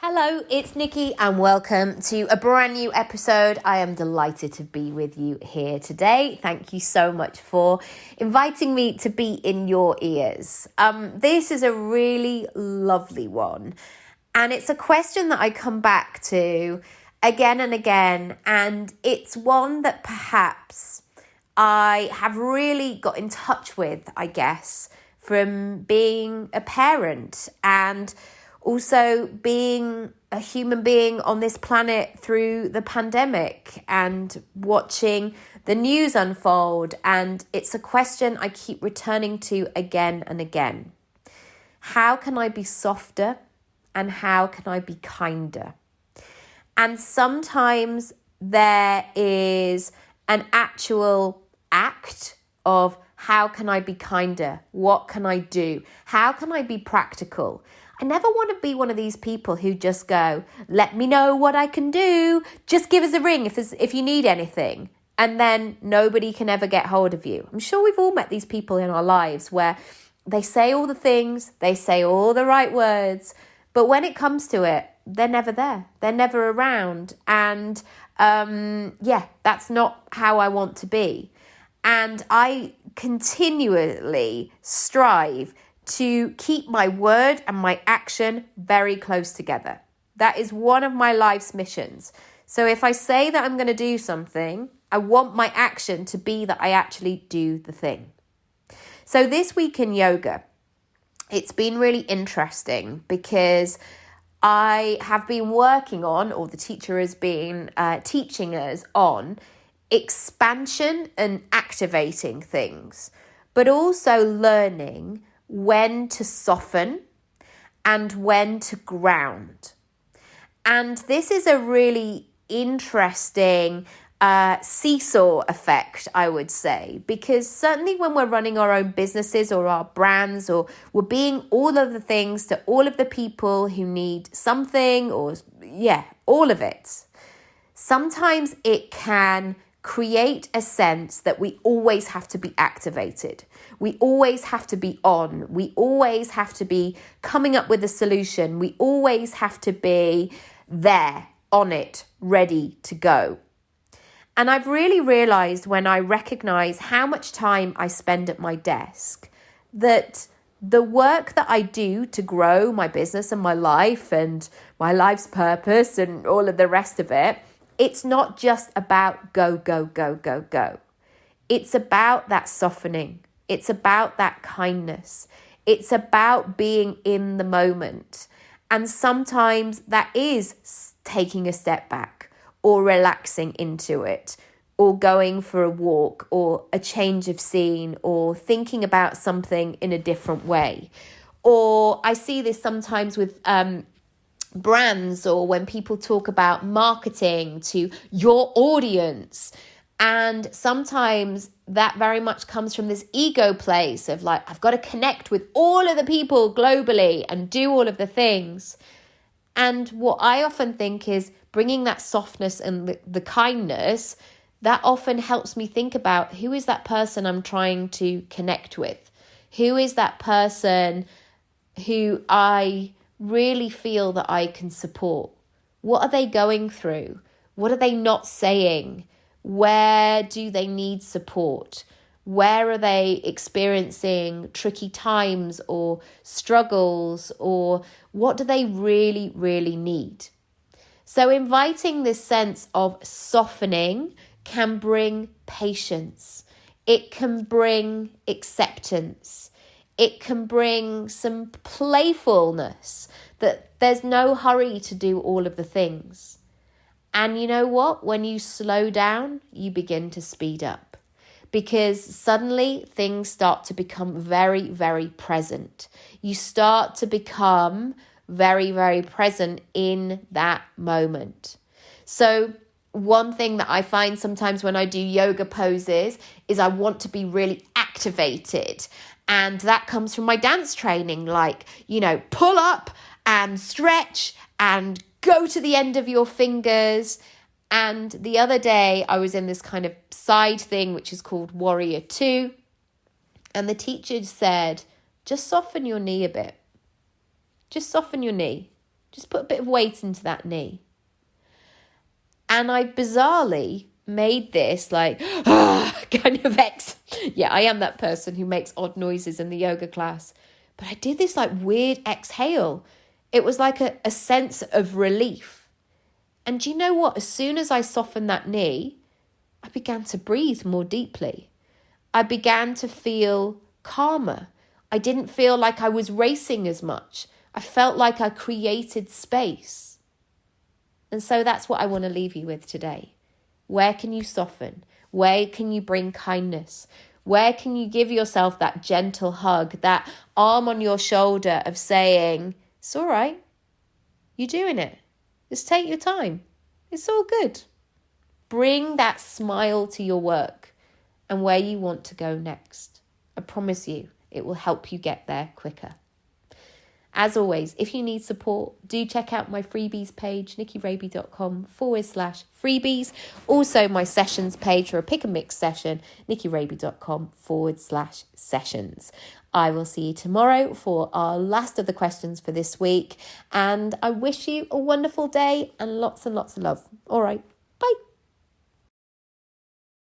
Hello, it's Nikki and welcome to a brand new episode. I am delighted to be with you here today. Thank you so much for inviting me to be in your ears. This is a really lovely one, and it's a question that I come back to again and again, and it's one that perhaps I have really got in touch with, I guess, from being a parent and also being a human being on this planet through the pandemic and watching the news unfold. And it's a question I keep returning to again and again. How can I be softer and how can I be kinder? And sometimes there is an actual act of how can I be kinder? What can I do? How can I be practical? I never want to be one of these people who just go, let me know what I can do. Just give us a ring if you need anything. And then nobody can ever get hold of you. I'm sure we've all met these people in our lives where they say all the things, they say all the right words, but when it comes to it, they're never there. They're never around. And that's not how I want to be. And I continually strive to keep my word and my action very close together. That is one of my life's missions. So if I say that I'm going to do something, I want my action to be that I actually do the thing. So this week in yoga, it's been really interesting because I have been working on, or the teacher has been teaching us on, expansion and activating things, but also learning when to soften and when to ground. And this is a really interesting seesaw effect, I would say, because certainly when we're running our own businesses or our brands, or we're being all of the things to all of the people who need something, or all of it, sometimes it can create a sense that we always have to be activated. We always have to be on. We always have to be coming up with a solution. We always have to be there, on it, ready to go. And I've really realized when I recognize how much time I spend at my desk, that the work that I do to grow my business and my life and my life's purpose and all of the rest of it, it's not just about go, go, go, go, go. It's about that softening. It's about that kindness. It's about being in the moment. And sometimes that is taking a step back or relaxing into it or going for a walk or a change of scene or thinking about something in a different way. Or I see this sometimes with brands, or when people talk about marketing to your audience. And sometimes that very much comes from this ego place of like, I've got to connect with all of the people globally and do all of the things. And what I often think is bringing that softness and the kindness, that often helps me think about who is that person I'm trying to connect with? Who is that person who I really feel that I can support? What are they going through? What are they not saying? Where do they need support? Where are they experiencing tricky times or struggles, or what do they really, really need? So inviting this sense of softening can bring patience. It can bring acceptance. It can bring some playfulness, that there's no hurry to do all of the things. And you know what? When you slow down, you begin to speed up, because suddenly things start to become very, very present. You start to become very, very present in that moment. So one thing that I find sometimes when I do yoga poses is I want to be really activated. And that comes from my dance training, like, pull up and stretch and go to the end of your fingers. And the other day I was in this kind of side thing, which is called Warrior 2. And the teacher said, just soften your knee a bit. Just soften your knee. Just put a bit of weight into that knee. And I bizarrely made this like, kind of yeah, I am that person who makes odd noises in the yoga class. But I did this like weird exhale. It was like a sense of relief. And do you know what? As soon as I softened that knee, I began to breathe more deeply. I began to feel calmer. I didn't feel like I was racing as much. I felt like I created space. And so that's what I want to leave you with today. Where can you soften? Where can you bring kindness? Where can you give yourself that gentle hug, that arm on your shoulder of saying, it's all right. You're doing it. Just take your time. It's all good. Bring that smile to your work and where you want to go next. I promise you, it will help you get there quicker. As always, if you need support, do check out my freebies page, nikiraby.com/freebies. Also my sessions page for a pick and mix session, nikiraby.com/sessions. I will see you tomorrow for our last of the questions for this week. And I wish you a wonderful day and lots of love. All right, bye.